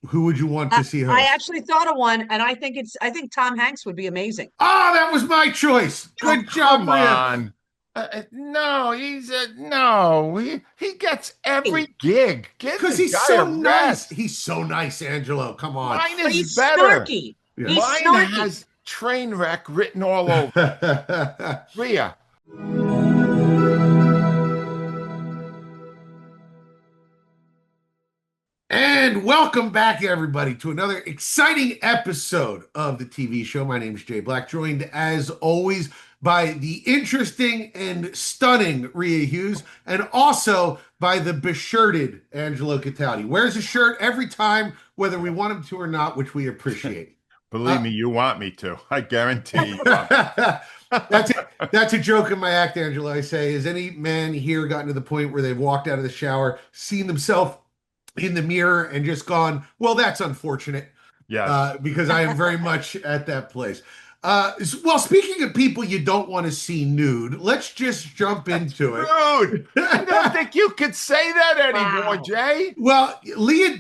Who would you want to see I host? actually thought of one, and I think Tom Hanks would be amazing. Oh, that was my choice. Oh, Good job, come Rhea. on. No, he's a no. He gets Hey, every gig. Give Because the he's guy a so nice. rest. He's so nice, Angelo. Come on. Mine but is he's better. snarky. Yeah. He's Mine snarky. has train wreck written all over. Rhea. And welcome back, everybody, to another exciting episode of the TV show. My name is Jay Black, joined as always by the interesting and stunning Rhea Hughes, and also by the beshirted Angelo Cataldi. Wears a shirt every time, whether we want him to or not, which we appreciate. Believe me, you want me to. I guarantee you. That's a joke in my act, Angelo. I say, has any man here gotten to the point where they've walked out of the shower, seen themselves in the mirror and just gone, well, that's unfortunate. Yes. Because I am very much at that place. Well, speaking of people you don't want to see nude, let's just jump into it. Rude. I don't think you could say that anymore, Wow. Jay. Well, Lena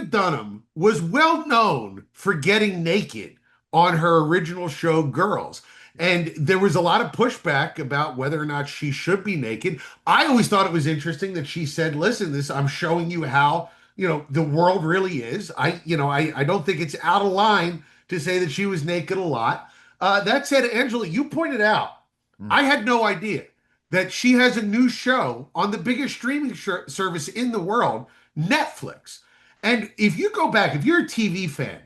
Dunham was well known for getting naked on her original show, Girls. And there was a lot of pushback about whether or not she should be naked. I always thought it was interesting that she said, listen, I'm showing you how, the world really is. I don't think it's out of line to say that she was naked a lot. That said, Angela, you pointed out, I had no idea that she has a new show on the biggest streaming service in the world, Netflix. And if you go back, if you're a TV fan,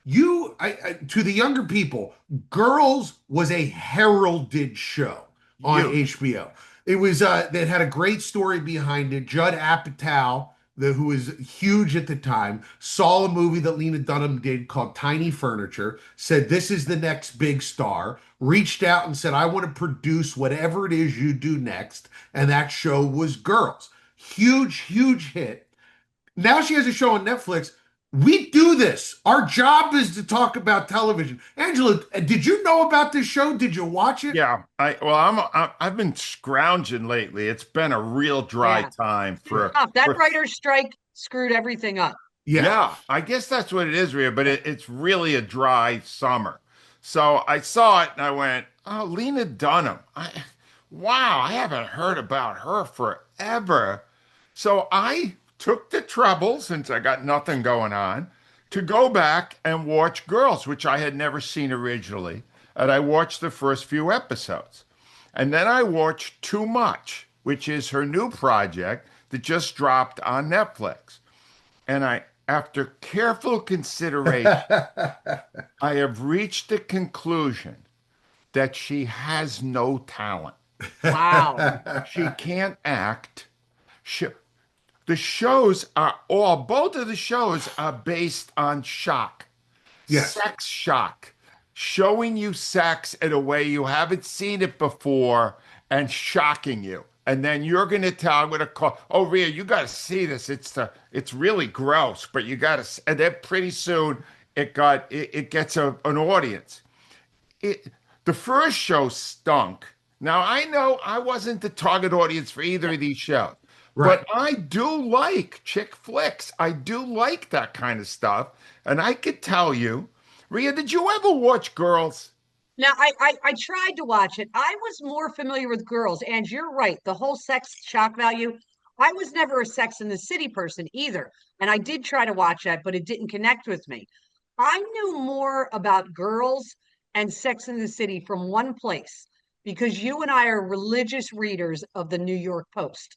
to the younger people, Girls was a heralded show on HBO. It was that had a great story behind it. Judd Apatow, who was huge at the time, saw a movie that Lena Dunham did called Tiny Furniture, said, this is the next big star, reached out and said, I want to produce whatever it is you do next. And that show was Girls. Huge, huge hit. Now she has a show on Netflix. We do this. Our job is to talk about television. Angela, did you know about this show? Did you watch it? Yeah. I've been scrounging lately. It's been a real dry time for That writer's strike screwed everything up. Yeah, I guess that's what it is, Rhea, but it's really a dry summer. So I saw it and I went, oh, Lena Dunham. Wow, I haven't heard about her forever. So I took the trouble, since I got nothing going on, to go back and watch Girls, which I had never seen originally. And I watched the first few episodes. And then I watched Too Much, which is her new project that just dropped on Netflix. And after careful consideration, I have reached the conclusion that she has no talent. Wow. She can't act. Both of the shows are based on shock. Yes. Sex shock. Showing you sex in a way you haven't seen it before and shocking you. And then you're going to I'm going to call, oh, Rhea, you got to see this. It's really gross, but you got to, and then pretty soon it gets an audience. The first show stunk. Now, I know I wasn't the target audience for either of these shows. Right. But I do like chick flicks. I do like that kind of stuff. And I could tell you, Rhea, did you ever watch Girls? Now, I tried to watch it. I was more familiar with Girls, and you're right. The whole sex shock value. I was never a Sex in the City person either. And I did try to watch that, but it didn't connect with me. I knew more about Girls and Sex in the City from one place because you and I are religious readers of the New York Post.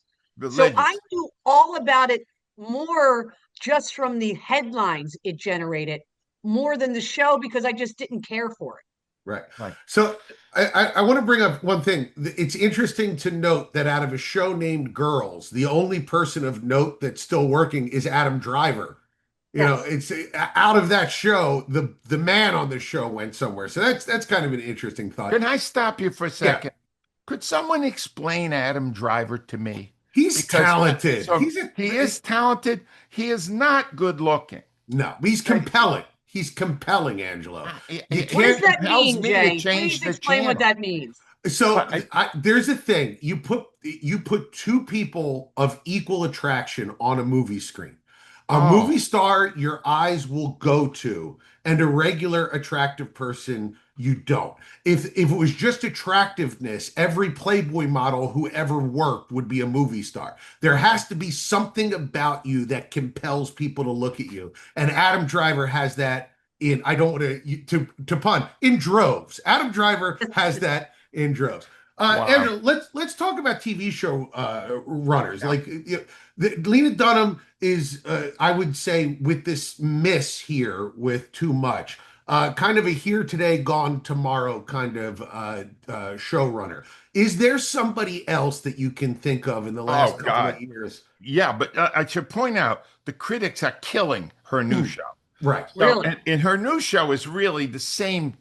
So I Religious. knew all about it more just from the headlines it generated, more than the show because I just didn't care for it. Right. Right. So I want to bring up one thing. It's interesting to note that out of a show named Girls, the only person of note that's still working is Adam Driver. It's out of that show, the man on the show went somewhere. So that's kind of an interesting thought. Can I stop you for a second? Yeah. Could someone explain Adam Driver to me? He's talented. So he is talented. He is not good looking. No, he's compelling. He's compelling, Angelo. You What does can't. that compels mean, me to Jay? change Please the explain what channel. that means. So there's a thing. You put two people of equal attraction on a movie screen. A movie star your eyes will go to, and a regular attractive person you don't. If it was just attractiveness, every Playboy model who ever worked would be a movie star. There has to be something about you that compels people to look at you. And Adam Driver has that in, I don't want to pun, in droves. Adam Driver has that in droves. Wow. Andrew, let's talk about TV show runners. Yeah. Like Lena Dunham is, I would say, with this miss here with Too Much, kind of a here today, gone tomorrow kind of showrunner. Is there somebody else that you can think of in the last couple God. of years? Yeah, but I should point out the critics are killing her new show. Right. So, Really? and her new show is really the same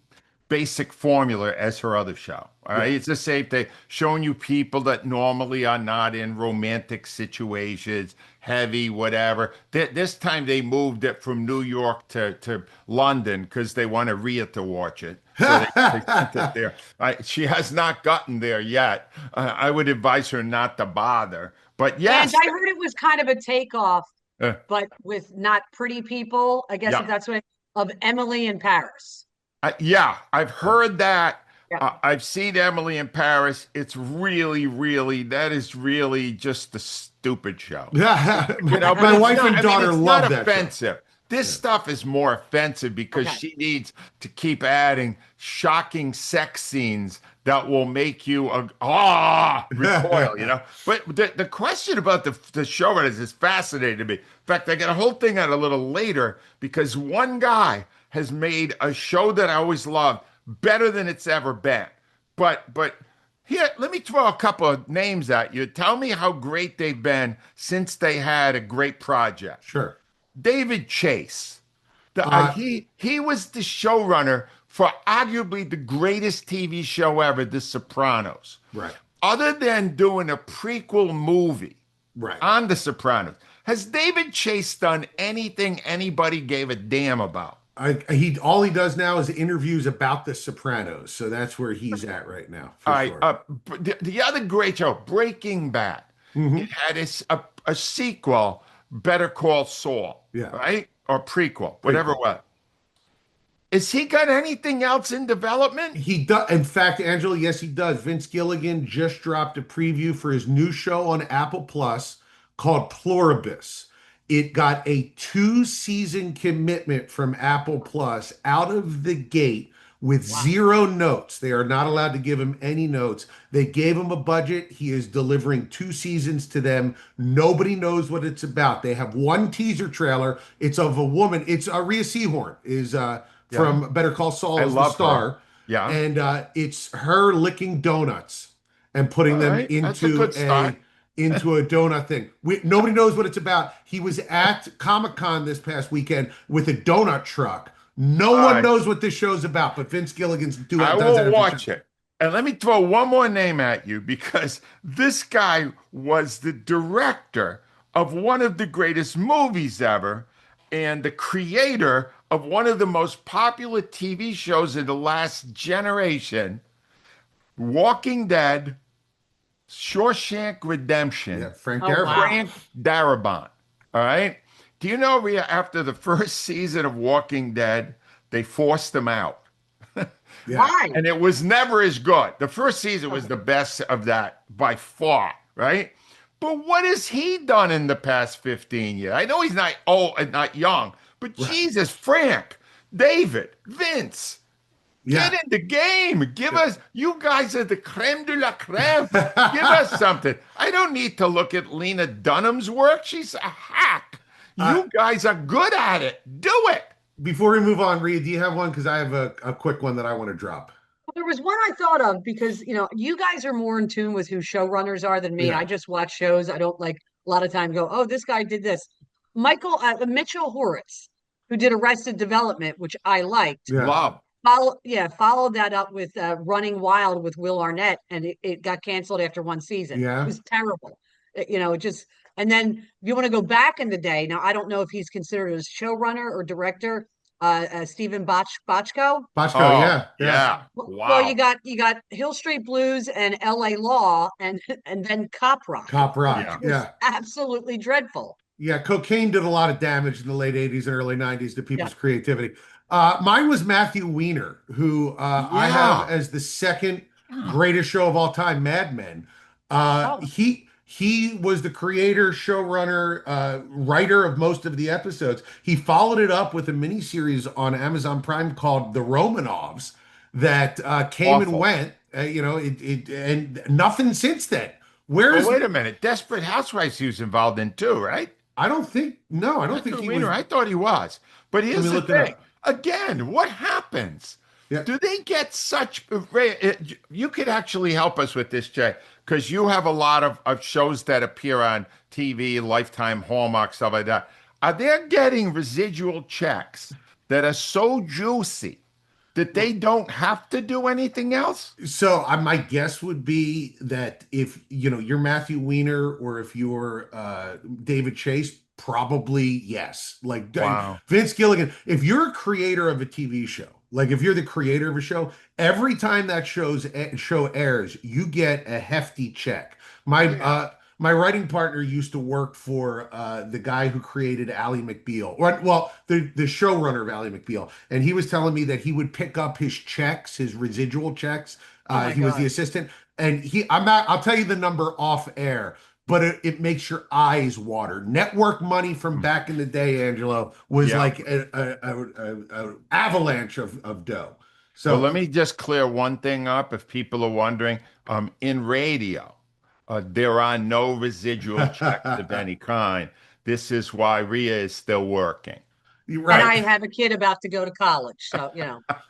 basic formula as her other show. All right. Yeah. It's the same thing, showing you people that normally are not in romantic situations, heavy, whatever. This time they moved it from New York to London because they wanted Rhea to watch it. So they sent it there. She has not gotten there yet. I would advise her not to bother. But yes. And I heard it was kind of a takeoff, Uh, but with not pretty people, I guess Yeah. if that's what, of Emily in Paris. Yeah, I've heard that. Yeah. I've seen Emily in Paris. It's that is really just a stupid show. Yeah. You know, but My it's wife not- and I mean, daughter it's love not that show. offensive. This stuff is more offensive because Okay. she needs to keep adding shocking sex scenes that will make you recoil, you know. But the question about the showrunners is fascinating to me. In fact, I got a whole thing out a little later because one guy has made a show that I always loved better than it's ever been. But here, let me throw a couple of names at you. Tell me how great they've been since they had a great project. Sure. David Chase. He was the showrunner for arguably the greatest TV show ever, The Sopranos. Right. Other than doing a prequel movie Right. on The Sopranos, has David Chase done anything anybody gave a damn about? All he does now is interviews about The Sopranos, so that's where he's at right now. For All right. sure. The other great show, Breaking Bad, it had a sequel, Better Call Saul, Yeah. right? Or prequel, whatever it was. Is he got anything else in development? He does. In fact, Angela, yes, he does. Vince Gilligan just dropped a preview for his new show on Apple Plus called Pluribus. It got a 2-season commitment from Apple Plus out of the gate with 0 notes. They are not allowed to give him any notes. They gave him a budget. He is delivering 2 seasons to them. Nobody knows what it's about. They have one teaser trailer. It's of a woman. It's Rhea Seehorn is from Better Call Saul as the love star. her. Yeah. And it's her licking donuts and putting them right. That's a into good start. into a donut thing. Nobody knows what it's about. He was at Comic-Con this past weekend with a donut truck. No one right. knows what this show's about, but Vince Gilligan's does I that will every watch show. it. And let me throw one more name at you because this guy was the director of one of the greatest movies ever and the creator of one of the most popular TV shows in the last generation, Walking Dead, Shawshank Redemption. Yeah, Frank Oh, Darabont. wow. Frank Darabont. All right. Do you know, Rhea, after the first season of Walking Dead, they forced him out? Yeah. Why? And it was never as good. The first season was the best of that by far, right? But what has he done in the past 15 years? I know he's not old and not young, but Jesus, Frank, David, Vince, Yeah. get in the game. Give us, you guys are the creme de la creme. Give us something. I don't need to look at Lena Dunham's work. She's a hack. You guys are good at it. Do it. Before we move on, Rhea, do you have one? Because I have a quick one that I want to drop. There was one I thought of because, you guys are more in tune with who showrunners are than me. Yeah. I just watch shows. I don't like a lot of time go, oh, this guy did this. Mitchell Horitz, who did Arrested Development, which I liked. Yeah. Love. Followed that up with Running Wild with Will Arnett, and it got canceled after 1 season. Yeah. It was terrible. And then if you want to go back in the day, now I don't know if he's considered a showrunner or director, Stephen Bochco. Bochco, yeah. Wow. Well, you got Hill Street Blues and L.A. Law, and then Cop Rock. Cop Rock, Yeah. It was absolutely dreadful. Yeah, cocaine did a lot of damage in the late 80s and early 90s to Yeah. people's creativity. Mine was Matthew Weiner, who I have Yeah. as the second Yeah. greatest show of all time, Mad Men. Oh, He was the creator, showrunner, writer of most of the episodes. He followed it up with a miniseries on Amazon Prime called The Romanovs that came and Awful. went. And nothing since then. But Where's wait a minute. Desperate Housewives he was involved in too, right? I don't think no, I don't think Dexter he was. Wiener, I thought he was. But Let me here's the look it thing. up. Again, what happens? Yeah. Do they get such? You could actually help us with this, Jay, because you have a lot of shows that appear on TV, Lifetime, Hallmark, stuff like that. Are they getting residual checks that are so juicy that they don't have to do anything else? So my guess would be that if you're Matthew Weiner or if you're David Chase, probably yes. Like Wow. Vince Gilligan, if you're a creator of a TV show, like if you're the creator of a show, every time that show airs, you get a hefty check. My Yeah. my writing partner used to work for the guy who created Ally McBeal, or well, the showrunner of Ally McBeal, and he was telling me that he would pick up his checks, his residual checks. oh my He was the God. assistant, and I'm not. I'll tell you the number off air, but it makes your eyes water. Network money from back in the day, Angelo, was Yeah. like a avalanche of dough. Well, So let me just clear one thing up if people are wondering. In radio, there are no residual checks of any kind. This is why Rhea is still working. you're And right. I have a kid about to go to college. So,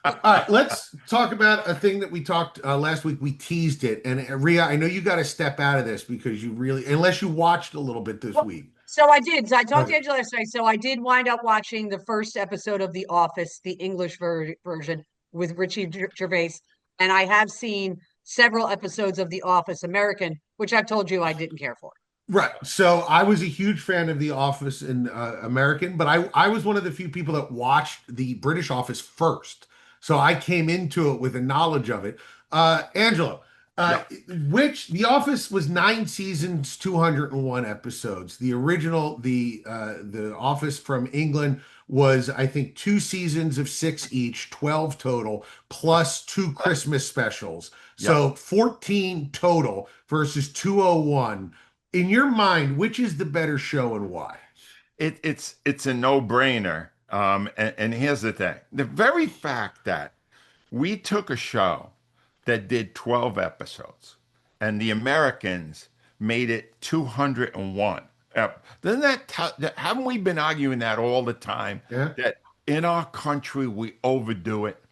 All right, let's talk about a thing that we talked last week. We teased it, and Rhea, I know you got to step out of this because you really, unless you watched a little bit this well, week. so I did. So I talked to Okay, Angela last night. So I did wind up watching the first episode of The Office, the English version with Richie Gervais. And I have seen several episodes of The Office American, which I've told you I didn't care for. right. So I was a huge fan of The Office in American, but I was one of the few people that watched the British Office first. So I came into it with a knowledge of it. Angelo, uh, Yeah. which The Office was 9 seasons, 201 episodes. The original, the Office from England was, I think, 2 seasons of six each, 12 total, plus two Christmas specials. Yep. So 14 total versus 201. In your mind, which is the better show and why? It's a no-brainer. And here's the thing. The very fact that we took a show that did 12 episodes and the Americans made it 201. Doesn't haven't we been arguing that all the time? Yeah. That in our country we overdo it.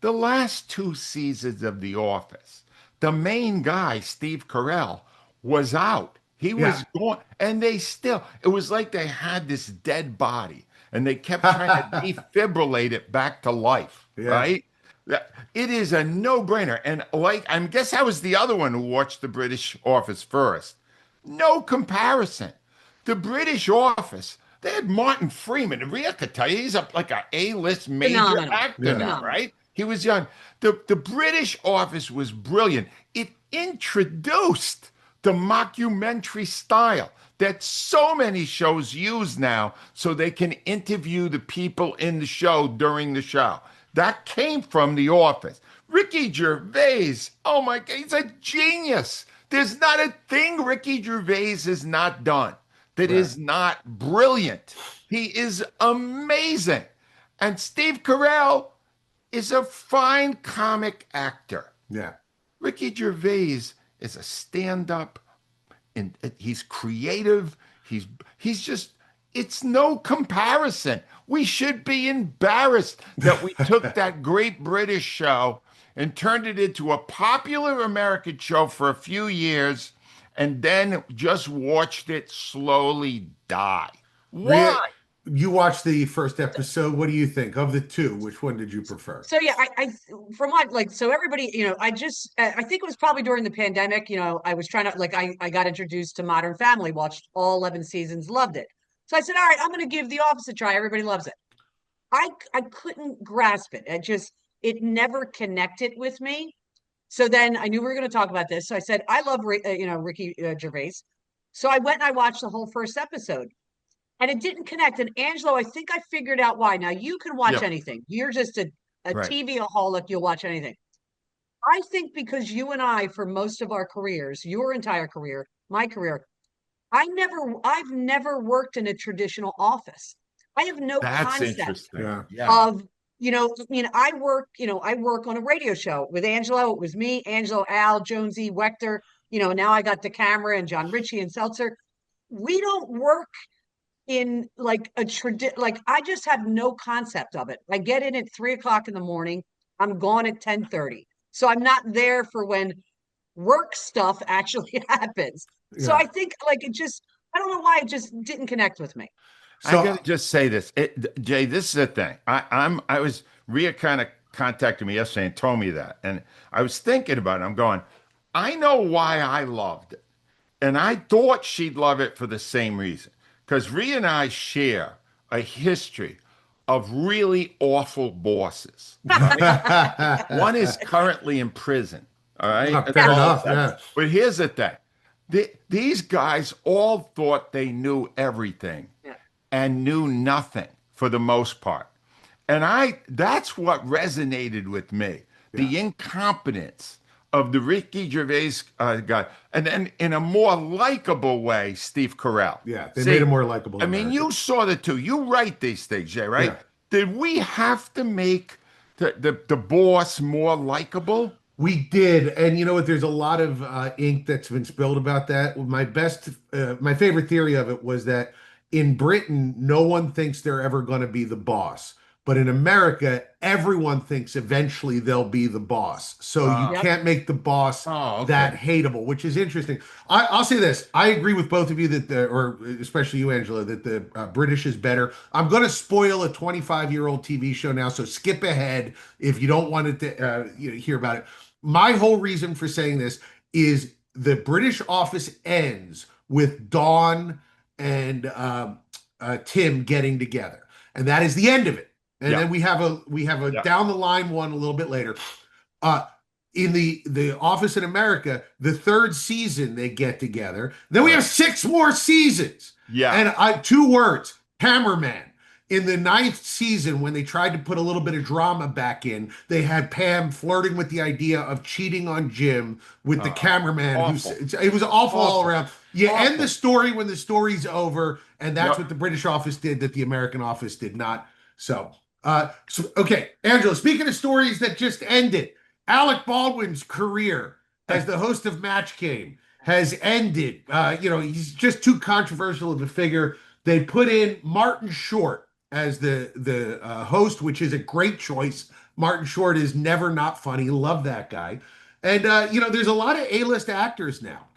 The last two seasons of The Office, the main guy, Steve Carell, was out. He Yeah. was gone, and it was like they had this dead body and they kept trying to defibrillate it back to life, Yeah. right? It is a no-brainer. And like, I guess I was the other one who watched the British Office first. No comparison. The British Office, they had Martin Freeman. And Rhea could tell you, he's like a A-list major Phenomenal. actor Yeah. now, Phenomenal. right? He was young. The British Office was brilliant. It introduced the mockumentary style that so many shows use now so they can interview the people in the show during the show. That came from The Office. Ricky Gervais, oh my God, he's a genius. There's not a thing Ricky Gervais has not done that Right. is not brilliant. He is amazing. And Steve Carell is a fine comic actor. Yeah. Ricky Gervais is a stand-up and he's creative. He's just it's no comparison. We should be embarrassed that we took that great British show and turned it into a popular American show for a few years and then just watched it slowly die. Rhea, Why? you watched the first episode. What do you think of the two? Which one did you prefer? So yeah, I from what like so everybody, I think it was probably during the pandemic, I was trying to I got introduced to Modern Family, watched all 11 seasons, loved it. So I said, all right, I'm gonna give The Office a try. Everybody loves it. I couldn't grasp it. It never connected with me. So then I knew we were going to talk about this. So I said, I love Ricky Gervais. So I went and I watched the whole first episode. and it didn't connect. And Angelo, I think I figured out why. Now you can watch Yep. anything. You're just a Right. TV-aholic. You'll watch anything. I think because you and I, for most of our careers, your entire career, my career, I've never worked in a traditional office. I have no That's concept interesting. Yeah. Yeah. of, I work on a radio show with Angelo. It was me, Angelo, Al, Jonesy, Wechter. Now I got the camera and John Ritchie and Seltzer. We don't work in like like I just have no concept of it. I get in at 3 o'clock in the morning. I'm gone at 10:30. So I'm not there for when work stuff actually happens. So Yeah. I think like I don't know why it just didn't connect with me. I So gotta just say this, Jay. This is the thing. I was Rhea kind of contacted me yesterday and told me that, and I was thinking about it. I'm going, I know why I loved it, and I thought she'd love it for the same reason, because Rhea and I share a history of really awful bosses. One is currently in prison. All right, oh, as fair well enough. as that. Yeah. But here's the thing: these guys all thought they knew everything Yeah. and knew nothing for the most part. And that's what resonated with me. Yeah. The incompetence of the Ricky Gervais guy. And then in a more likable way, Steve Carell. Yeah. They made See, him more likable I in mean, America. you saw the two. You write these things, Jay, right? Yeah. Did we have to make the boss more likable? We did, and you know what? There's a lot of ink that's been spilled about that. My favorite theory of it was that in Britain, no one thinks they're ever going to be the boss, but in America, everyone thinks eventually they'll be the boss. So you Uh, Yep. can't make the boss oh, that okay. hateable, which is interesting. I'll say this: I agree with both of you or especially you, Angela, that the British is better. I'm going to spoil a 25-year-old TV show now, so skip ahead if you don't want it to hear about it. My whole reason for saying this is the British office ends with Dawn and Tim getting together, and that is the end of it. And Yeah, then we have a yeah. down the line one a little bit later. Uh, in the Office in America, the third season they get together. Then we have 6 more seasons, Yeah. and two words: cameraman. In the ninth season, when they tried to put a little bit of drama back in, they had Pam flirting with the idea of cheating on Jim with the cameraman. Awful. It was awful all Awful. around. You end the Awful. story when the story's over, and that's what Yep. the British office did that the American office did not. Okay, Angela, speaking of stories that just ended, Alec Baldwin's career as the host of Match Game has ended. He's just too controversial of a figure. They put in Martin Short as the host, which is a great choice. Martin Short is never not funny. Love that guy. And there's a lot of A-list actors now.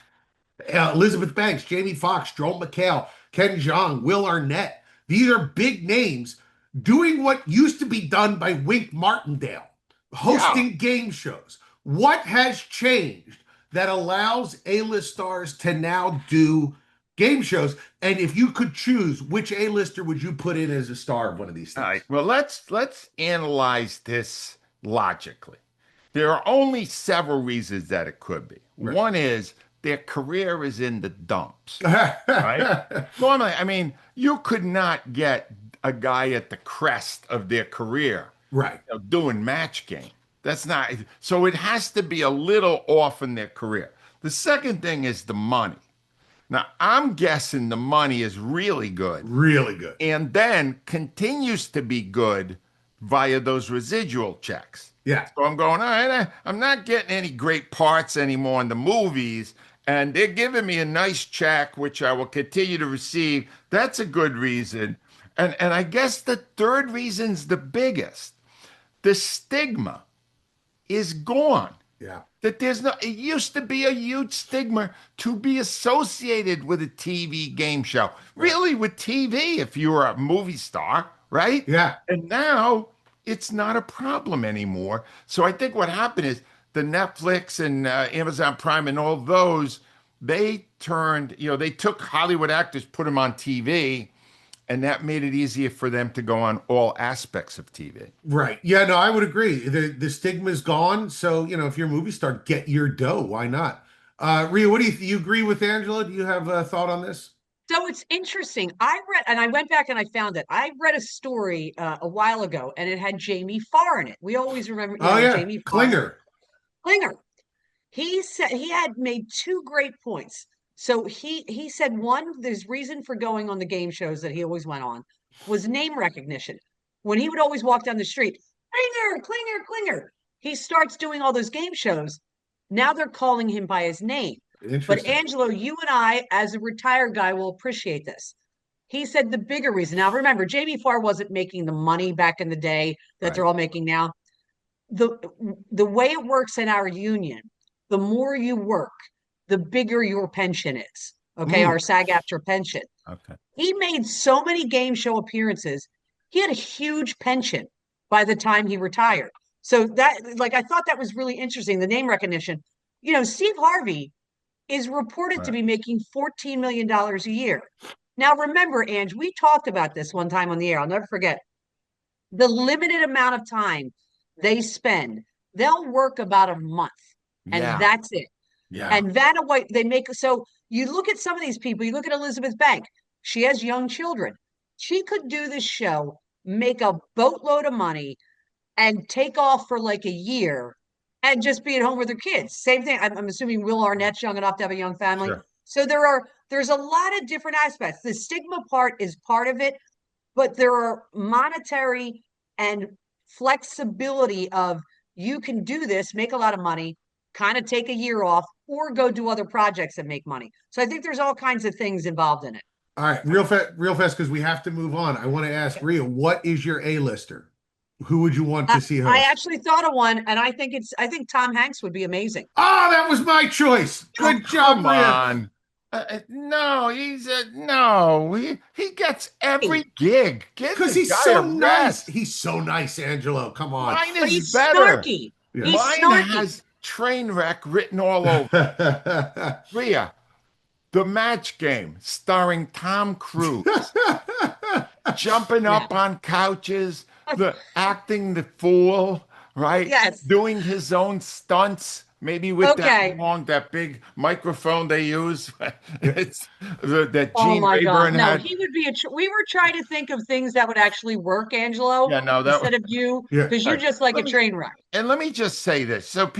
Elizabeth Banks, Jamie Foxx, Joel McHale, Ken Jeong, Will Arnett. These are big names doing what used to be done by Wink Martindale, Yeah. hosting game shows. What has changed that allows A-list stars to now do game shows? And if you could choose, which A-lister would you put in as a star of one of these All things? right. Well, let's analyze this logically. There are only several reasons that it could be. Right. One is their career is in the dumps, right? Normally, I mean, you could not get a guy at the crest of their career, Right. doing Match Game. That's not, so it has to be a little off in their career. The second thing is the money. Now, I'm guessing the money is really good Really good. and then continues to be good via those residual checks. Yeah. So I'm going, all right, I'm not getting any great parts anymore in the movies, and they're giving me a nice check, which I will continue to receive. That's a good reason. And I guess the third reason's the biggest. The stigma is gone. Yeah. That it used to be a huge stigma to be associated with a TV game show. Really, with TV, if you were a movie star, right? Yeah. And now it's not a problem anymore. So I think what happened is the Netflix and Amazon Prime and all those, they took Hollywood actors, put them on TV, and that made it easier for them to go on all aspects of TV. Right. Yeah, no, I would agree. The stigma's gone. So, if you're a movie star, get your dough. Why not? Rhea, what do you agree with Angela? Do you have a thought on this? So it's interesting. I read, and I went back and I found it. I read a story a while ago, and it had Jamie Farr in it. We always remember, Oh yeah, Jamie Farr, Klinger. Klinger. He said he had made two great points. So he said one, there's reason for going on the game shows that he always went on was name recognition. When he would always walk down the street, Klinger, Klinger, Klinger. He starts doing all those game shows. Now they're calling him by his name. But Interesting. Angelo, you and I, as a retired guy, will appreciate this. He said the bigger reason. Now remember, Jamie Farr wasn't making the money back in the day that they're Right. all making now. The the way it works in our union, the more you work, the bigger your pension is. Okay, Mm, our SAG after pension. Okay. He made so many game show appearances. He had a huge pension by the time he retired. So that, like, I thought that was really interesting. The name recognition. Steve Harvey is reported to Right. be making $14 million a year. Now, remember, Ange, we talked about this one time on the air. I'll never forget the limited amount of time they spend. They'll work about a month, and Yeah. that's it. yeah. And Vanna White, they make so you look at some of these people, you look at Elizabeth Bank, she has young children. She could do this show, make a boatload of money, and take off for like a year and just be at home with her kids. Same thing. I'm assuming Will Arnett's young enough to have a young family. Sure. So there's a lot of different aspects. The stigma part is part of it, but there are monetary and flexibility of you can do this, make a lot of money, kind of take a year off, or go do other projects and make money. So I think there's all kinds of things involved in it. All right, real fast, because we have to move on. I want to ask Rhea, what is your A-lister? Who would you want to see I host? actually thought of one, and I think Tom Hanks would be amazing. Oh, that was my choice. Oh, Good job, come Rhea. on. No, no. He gets Hey, every gig. Give Because the he's guy a so nice. rest. He's so nice, Angelo. Come on. Mine but is he's better. snarky. Yeah. He's Mine snarky. has train wreck written all over. Rhea, the match game starring Tom Cruise, jumping Yeah. up on couches, acting the fool, right? Yes. Doing his own stunts, maybe with Okay. that big microphone they use. It's that Oh Gene my God. Rayburn No, had. he would be we were trying to think of things that would actually work, Angelo, Yeah, no, that was. instead of you, Yeah. because All you're right. just like a Let me train wreck. and let me just say this, so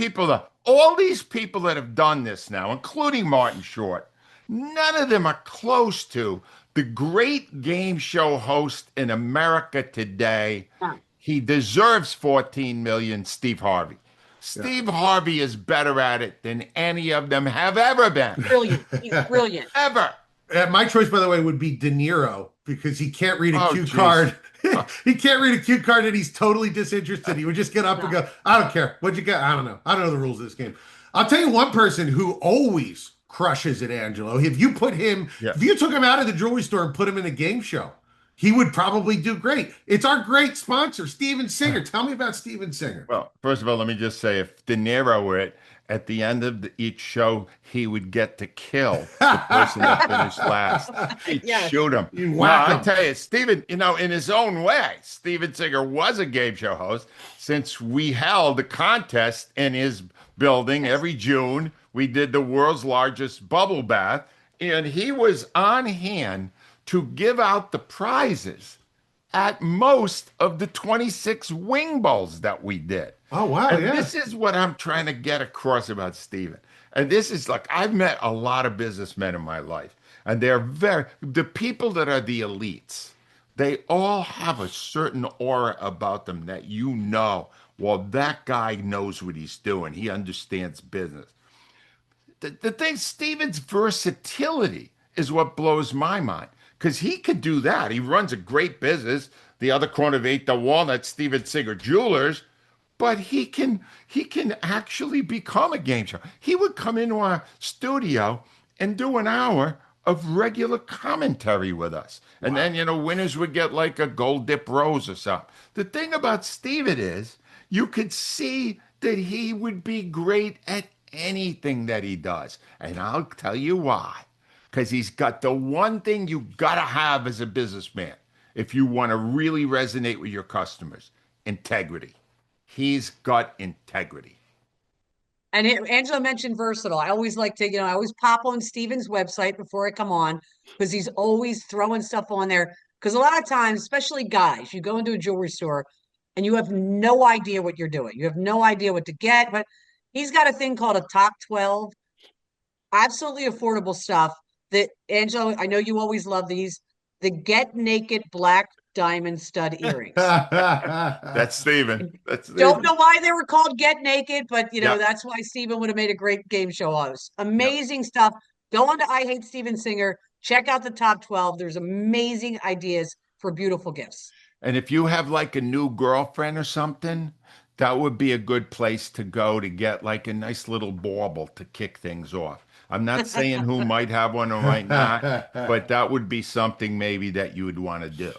all these people that have done this now, including Martin Short, none of them are close to the great game show host in America today. Huh. He deserves 14 million, Steve Harvey. Yeah. Steve Harvey is better at it than any of them have ever been. Brilliant. He's brilliant. Ever. My choice, by the way, would be De Niro because he can't read a Oh, cue geez. card. He can't read a cue card and he's totally disinterested. He would just get up and go, I don't care. What'd you get? I don't know. I don't know the rules of this game. I'll tell you one person who always crushes it, Angelo. If you put him, Yeah. if you took him out of the jewelry store and put him in a game show, he would probably do great. It's our great sponsor, Steven Singer. Tell me about Steven Singer. Well, first of all, let me just say, if De Niro were it, at the end of each show, he would get to kill the person that finished last. He'd Yes. shoot him. You No, whack I him. tell you, Steven, in his own way, Steven Singer was a game show host since we held a contest in his building every June. We did the world's largest bubble bath, and he was on hand to give out the prizes at most of the 26 wing bowls that we did. Oh, wow. And Yeah. this is what I'm trying to get across about Steven. And this is like, I've met a lot of businessmen in my life, and the people that are the elites, they all have a certain aura about them that well, that guy knows what he's doing. He understands business. The thing, Steven's versatility is what blows my mind because he could do that. He runs a great business. The other corner of 8 to Walnut, Steven Singer Jewelers, but he can actually become a game show. He would come into our studio and do an hour of regular commentary with us. And then, winners would get like a gold dip rose or something. The thing about Steven is you could see that he would be great at anything that he does. And I'll tell you why. Because he's got the one thing you got to have as a businessman if you want to really resonate with your customers: integrity. He's got integrity. And Angela mentioned versatile. I always like to, I always pop on Steven's website before I come on because he's always throwing stuff on there. Because a lot of times, especially guys, you go into a jewelry store and you have no idea what you're doing. You have no idea what to get, but he's got a thing called a top 12, absolutely affordable stuff that Angela, I know you always love these, the Get Naked Black Diamond Stud Earrings. That's Steven. That's Don't Steven. know why they were called Get Naked, but Yeah. that's why Steven would have made a great game show host. Yep. Amazing stuff. Go on to I Hate Steven Singer. Check out the top 12. There's amazing ideas for beautiful gifts. And if you have like a new girlfriend or something, that would be a good place to go to get like a nice little bauble to kick things off. I'm not saying who might have one or might not, but that would be something maybe that you would want to do.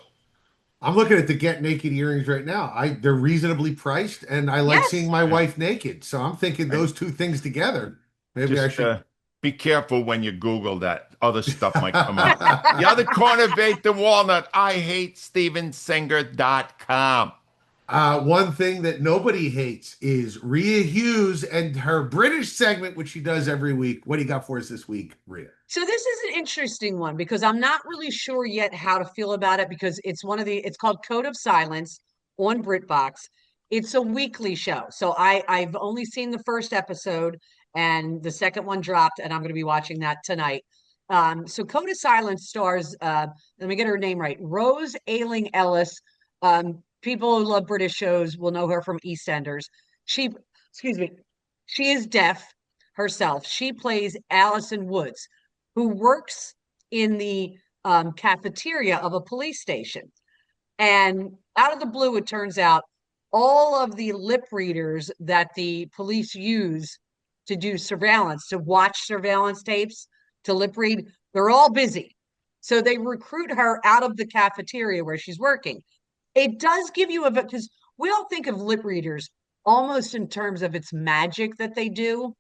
I'm looking at the Get Naked earrings right now. They're reasonably priced, and I like seeing Yes. my Yeah. wife naked. So I'm thinking Right. those two things together. Maybe I Just should. be careful when you Google that. Other stuff might come up. The other corner of Bait the Walnut, I hate stevensinger.com. One thing that nobody hates is Rhea Hughes and her British segment, which she does every week. What do you got for us this week, Rhea? So this is an interesting one because I'm not really sure yet how to feel about it because it's called Code of Silence on BritBox. It's a weekly show. So I've only seen the first episode and the second one dropped, and I'm going to be watching that tonight. So Code of Silence stars, let me get her name right, Rose Ayling Ellis. People who love British shows will know her from EastEnders. She, excuse me, she is deaf herself. She plays Allison Woods, who works in the cafeteria of a police station. And out of the blue, it turns out all of the lip readers that the police use to do surveillance, to watch surveillance tapes, to lip read, they're all busy. So they recruit her out of the cafeteria where she's working. It does give you because we all think of lip readers almost in terms of its magic that they do.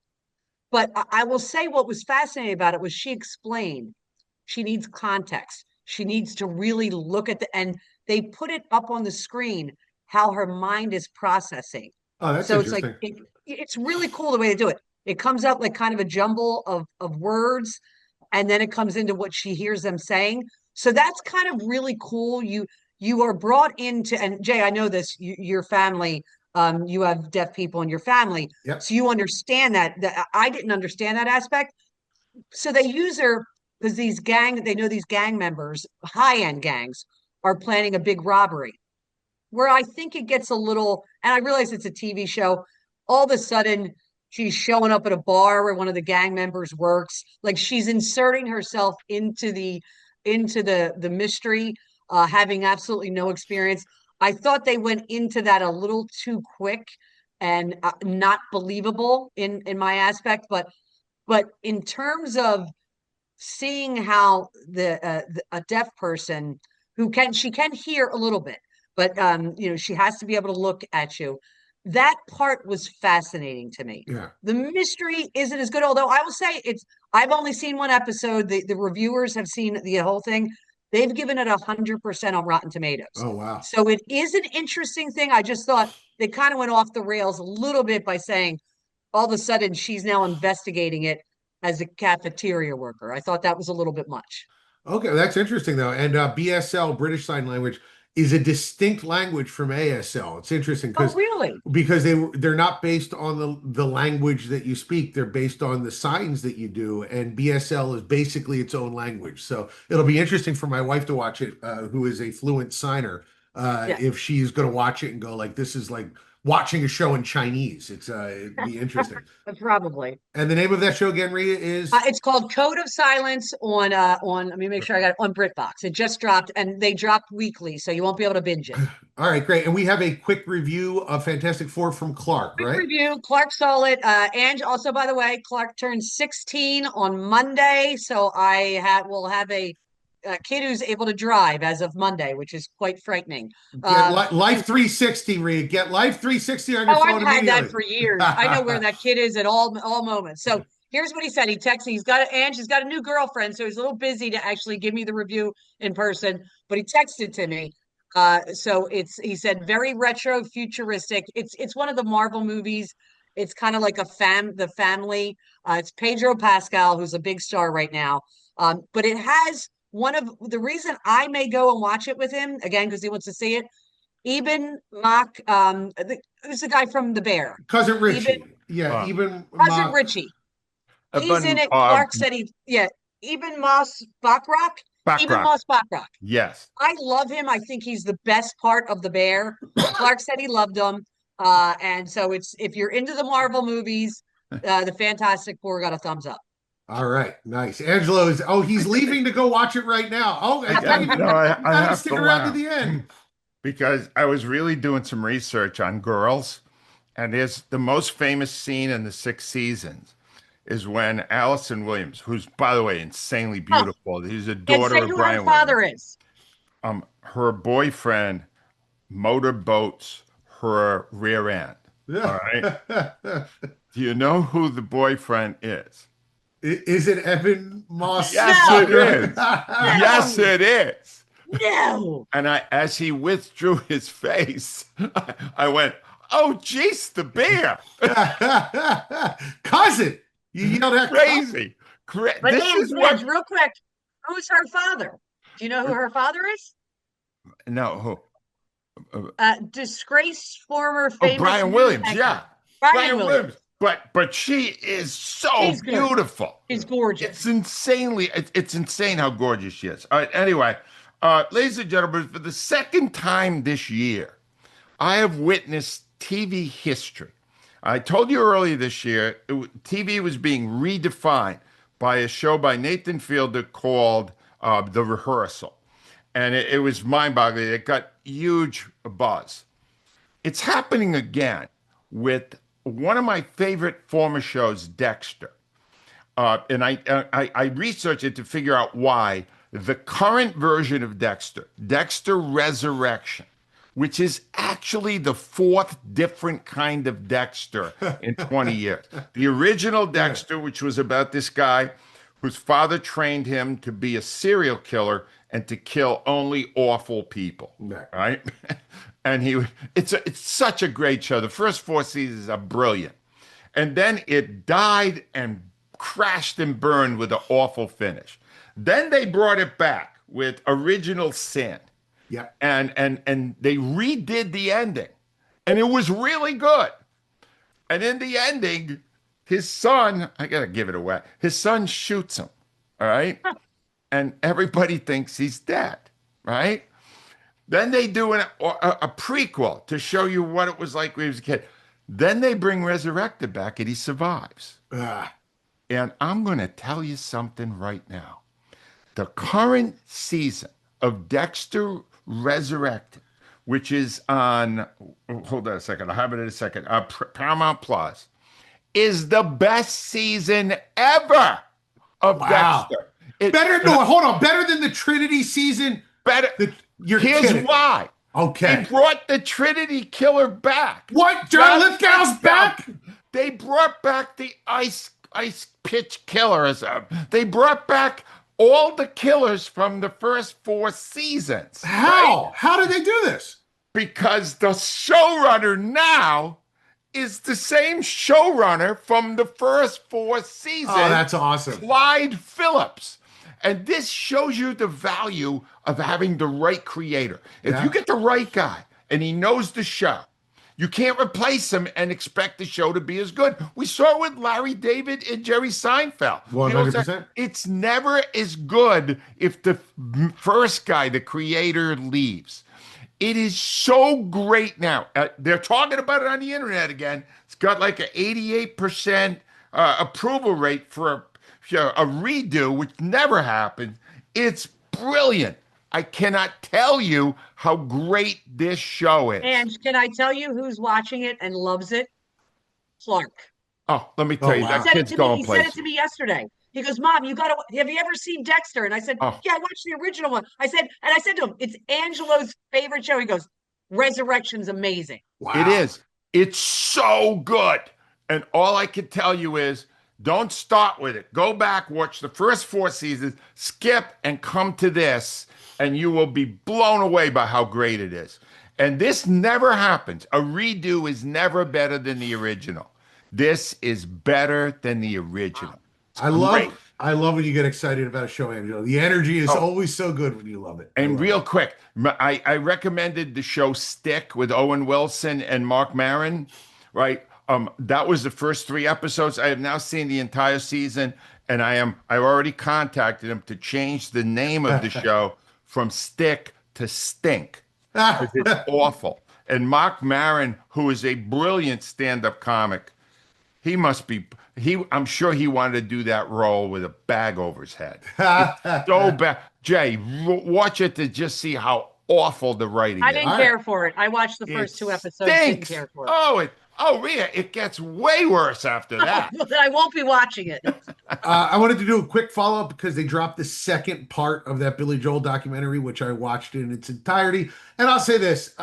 But I will say what was fascinating about it was she explained she needs context. She needs to really look at and they put it up on the screen how her mind is processing. Oh, that's So it's like, interesting. it's really cool the way they do it. It comes out like kind of a jumble of words, and then it comes into what she hears them saying. So that's kind of really cool. You are brought into, and Jay, I know this, your family, you have deaf people in your family. Yep. So you understand that I didn't understand that aspect. So they use her because they know these gang members, high-end gangs, are planning a big robbery. Where I think it gets a little, and I realize it's a TV show, all of a sudden she's showing up at a bar where one of the gang members works. Like she's inserting herself into the mystery, having absolutely no experience. I thought they went into that a little too quick and not believable in my aspect, but in terms of seeing how a deaf person she can hear a little bit, but she has to be able to look at you. That part was fascinating to me. Yeah. The mystery isn't as good, although I will say I've only seen one episode. The reviewers have seen the whole thing. They've given it 100% on Rotten Tomatoes. Oh, wow. So it is an interesting thing. I just thought they kind of went off the rails a little bit by saying all of a sudden she's now investigating it as a cafeteria worker. I thought that was a little bit much. Okay, that's interesting though. And BSL, British Sign Language, is a distinct language from ASL. It's interesting Oh, really? because they're not based on the language that you speak. They're based on the signs that you do. And BSL is basically its own language. So it'll be interesting for my wife to watch it, who is a fluent signer, Yeah. if she's going to watch it and go like, this is like watching a show in Chinese. It'd be interesting. Probably. And the name of that show again, Rhea, is It's called Code of Silence on. Let me make sure I got it on BritBox. It just dropped, and they drop weekly, so you won't be able to binge it. All right, great. And we have a quick review of Fantastic Four from Clark, Quick right? review. Clark saw it. And also, by the way, Clark turned 16 on Monday, so will have a kid who's able to drive as of Monday, which is quite frightening. Get Life 360, Reed. Get Life 360 on your phone I've had immediately. that for years. I know where that kid is at all moments. So here's what he said. He texted me. She's got a new girlfriend, so he's a little busy to actually give me the review in person. But he texted to me. So he said very retro, futuristic. It's one of the Marvel movies. It's kind of like the family. It's Pedro Pascal, who's a big star right now. But it has one of the reason I may go and watch it with him again because he wants to see it. Eben Mock, who's the guy from The Bear? Cousin Eben Richie. Yeah, Uh, even Cousin Mock. Richie. He's but in it. Clark said Eben Moss Bachrach. Eben Backrack, Moss Bachrach. yes. I love him. I think he's the best part of the Bear. Clark said he loved him. And so it's if you're into the Marvel movies, the Fantastic Four got a thumbs up. All right, nice. Angelo is. Oh, he's leaving to go watch it right now. Oh, I Yeah, can't even. no, You I gotta have stick to around to laugh the end. because I was really doing some research on girls, and there's the most famous scene in the six seasons is when Allison Williams, who's by the way insanely Oh, beautiful, she's a and daughter say of who her Brian Williams. father is. Her boyfriend motorboats her rear end. All right. Do you know who the boyfriend is? Is it Evan Moss? Yes, No. it is. Yes, it is. No. And as he withdrew his face, I went, "Oh, jeez, the bear, Cousin. You yelled at crazy." But This is what. real quick, who's her father? Do you know who her father is? No, who? Disgraced former Oh, famous Brian news Williams. anchor. Yeah, Brian Williams. But she is so She's good. beautiful. She's gorgeous. It's it's insane how gorgeous she is. All right. Anyway, ladies and gentlemen, for the second time this year, I have witnessed TV history. I told you earlier this year, TV was being redefined by a show by Nathan Fielder called The Rehearsal. And it was mind-boggling. It got huge buzz. It's happening again with one of my favorite former shows, Dexter. And I researched it to figure out why the current version of Dexter, Dexter Resurrection, which is actually the fourth different kind of Dexter in 20 years. The original Dexter, which was about this guy whose father trained him to be a serial killer and to kill only awful people, right? And it's such a great show. The first four seasons are brilliant. And then it died and crashed and burned with an awful finish. Then they brought it back with Original Sin. Yeah. And they redid the ending. And it was really good. And in the ending, his son, I gotta give it away, his son shoots him. All right. And everybody thinks he's dead, right? Then they do a prequel to show you what it was like when he was a kid. Then they bring Resurrected back and he survives. And I'm going to tell you something right now. The current season of Dexter Resurrected, which is on, hold on a second, I'll have it in a second, Paramount Plus, is the best season ever of Dexter. Hold on. Better than the Trinity season? Better. You're Here's kidding. why. Okay. They brought the Trinity Killer back. What? John Lithgow's back? They brought back the ice pitch killers. They brought back all the killers from the first four seasons. How? Right? How did they do this? Because the showrunner now is the same showrunner from the first four seasons. Oh, that's awesome. Clyde Phillips. And this shows you the value of having the right creator. If you get the right guy and he knows the show, you can't replace him and expect the show to be as good. We saw it with Larry David and Jerry Seinfeld. 100%. It's never as good if the first guy, the creator, leaves. It is so great now. They're talking about it on the internet again. It's got like an 88% approval rate for a redo, which never happened. It's brilliant. I cannot tell you how great this show is. And can I tell you who's watching it and loves it? Clark. Oh, let me tell you, wow. that He kid's going said places. it to me yesterday. He goes, Mom, you gotta have you ever seen Dexter? And I said, Yeah, I watched the original one. I said to him, it's Angelo's favorite show. He goes, Resurrection's amazing. Wow. It is. It's so good. And all I can tell you is don't start with it. Go back, watch the first four seasons, skip, and come to this, and you will be blown away by how great it is. And this never happens. A redo is never better than the original. This is better than the original. It's great. I love when you get excited about a show, Angelo. The energy is Oh, always so good when you love it. I and love real it. quick, I recommended the show Stick with Owen Wilson and Mark Maron, right? That was the first 3 episodes. I have now seen the entire season, and I already contacted him to change the name of the show from Stick to Stink because it's awful. And Mark Maron, who is a brilliant stand-up comic, he must be I'm sure he wanted to do that role with a bag over his head. It's so bad. Jay, watch it to just see how awful the writing I is. didn't All right. care for it. I watched the It first 2 episodes, didn't stinks. care for it. Oh, Rhea, it gets way worse after that. But I won't be watching it. I wanted to do a quick follow up because they dropped the second part of that Billy Joel documentary, which I watched in its entirety. And I'll say this: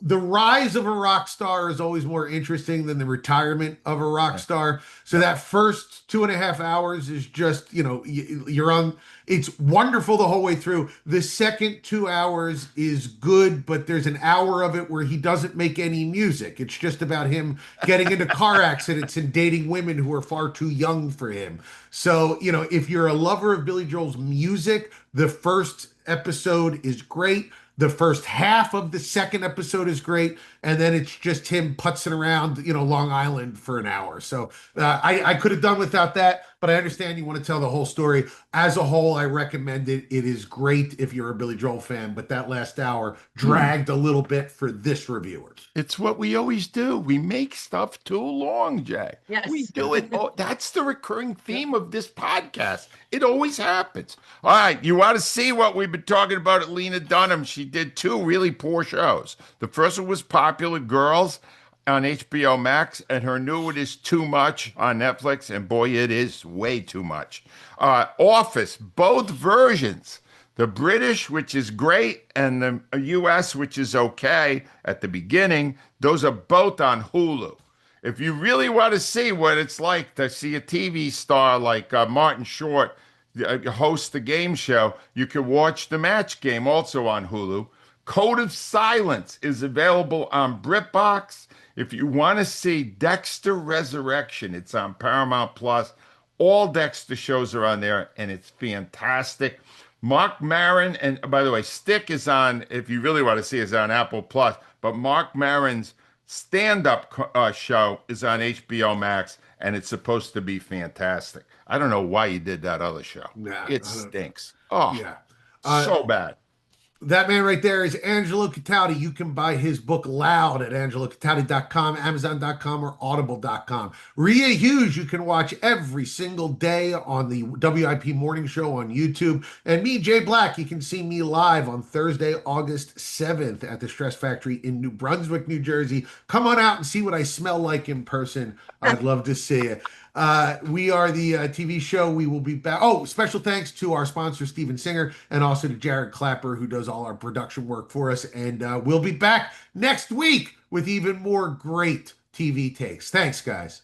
the rise of a rock star is always more interesting than the retirement of a rock star. So that first 2.5 hours is just, you're on. It's wonderful the whole way through. The second 2 hours is good, but there's an hour of it where he doesn't make any music. It's just about him getting into car accidents and dating women who are far too young for him. So, if you're a lover of Billy Joel's music, the first episode is great. The first half of the second episode is great, and then it's just him putzing around, Long Island for an hour. So I could have done without that, but I understand you want to tell the whole story. As a whole, I recommend it. It is great if you're a Billy Joel fan, but that last hour dragged a little bit for this reviewer. It's what we always do. We make stuff too long, Jay. Yes. We do it. Oh, that's the recurring theme of this podcast. It always happens. All right. You want to see what we've been talking about at Lena Dunham? She did 2 really poor shows. The first one was Popular Girls on HBO Max, and her new one is Too Much on Netflix. And boy, it is way too much. Office, both versions. The British, which is great, and the US, which is okay at the beginning, those are both on Hulu. If you really want to see what it's like to see a TV star like Martin Short host the game show, you can watch The Match Game, also on Hulu. Code of Silence is available on BritBox. If you want to see Dexter Resurrection, it's on Paramount Plus. All Dexter shows are on there, and it's fantastic. Mark Maron, and by the way, Stick is on, if you really want to see, is on Apple Plus. But Mark Maron's stand-up show is on HBO Max, and it's supposed to be fantastic. I don't know why you did that other show. Nah, It stinks. Oh, yeah. so bad. That man right there is Angelo Cataldi. You can buy his book Loud at angelocataudi.com, amazon.com, or audible.com. Rhea Hughes, you can watch every single day on the WIP Morning Show on YouTube. And me, Jay Black, you can see me live on Thursday, August 7th at the Stress Factory in New Brunswick, New Jersey. Come on out and see what I smell like in person. I'd love to see you. We are the TV show. We will be back. Oh, special thanks to our sponsor, Steven Singer, and also to Jared Clapper, who does all our production work for us. And we'll be back next week with even more great TV takes. Thanks, guys.